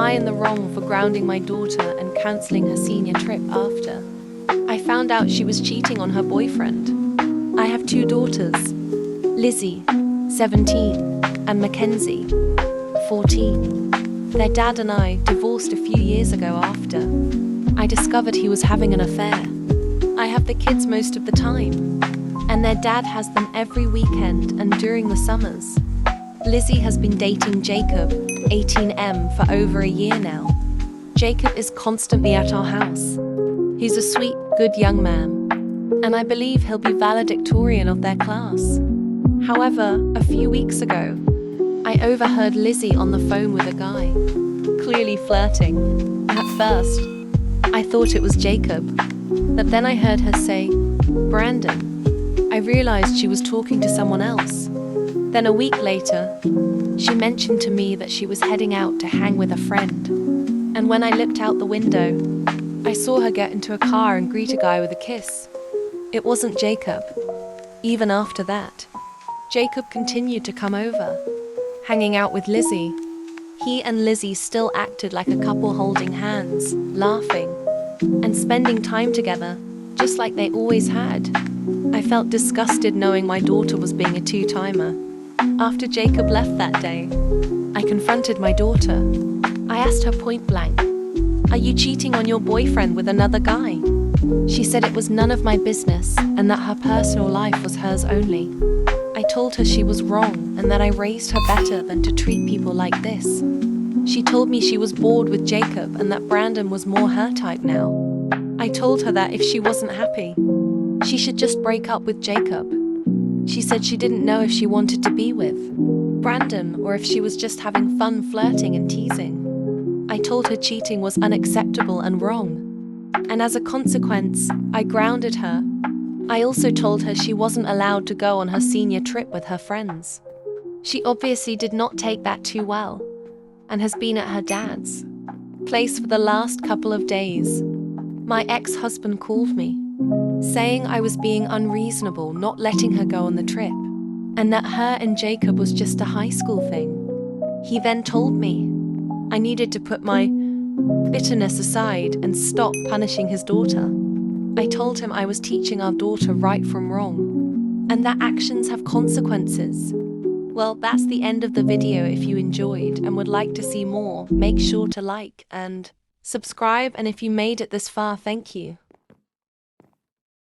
I in the wrong for grounding my daughter and cancelling her senior trip after I found out she was cheating on her boyfriend? I have 2 daughters, Lizzie, 17, and Mackenzie, 14. Their dad and I divorced a few years ago after I discovered he was having an affair. I have the kids most of the time, and their dad has them every weekend and during the summers. Lizzie has been dating Jacob, 18M, for over a year now. Jacob is constantly at our house. He's a sweet, good young man, and I believe he'll be valedictorian of their class. However, a few weeks ago, I overheard Lizzie on the phone with a guy, clearly flirting. At first, I thought it was Jacob, but then I heard her say, "Brandon." I realized she was talking to someone else. Then a week later, she mentioned to me that she was heading out to hang with a friend. And when I looked out the window, I saw her get into a car and greet a guy with a kiss. It wasn't Jacob. Even after that, Jacob continued to come over, hanging out with Lizzie. He and Lizzie still acted like a couple holding hands, laughing, and spending time together, just like they always had. I felt disgusted knowing my daughter was being a 2-timer. After Jacob left that day, I confronted my daughter. I asked her point blank, "Are you cheating on your boyfriend with another guy?" She said it was none of my business and that her personal life was hers only. I told her she was wrong and that I raised her better than to treat people like this. She told me she was bored with Jacob and that Brandon was more her type now. I told her that if she wasn't happy, she should just break up with Jacob. She said she didn't know if she wanted to be with Brandon or if she was just having fun flirting and teasing. I told her cheating was unacceptable and wrong, and as a consequence, I grounded her. I also told her she wasn't allowed to go on her senior trip with her friends. She obviously did not take that too well, and has been at her dad's place for the last couple of days. My ex-husband called me, saying I was being unreasonable not letting her go on the trip, and that her and Jacob was just a high school thing. He then told me I needed to put my bitterness aside and stop punishing his daughter. I told him I was teaching our daughter right from wrong, and that actions have consequences. Well, that's the end of the video. If you enjoyed and would like to see more, make sure to like and subscribe, and if you made it this far, thank you.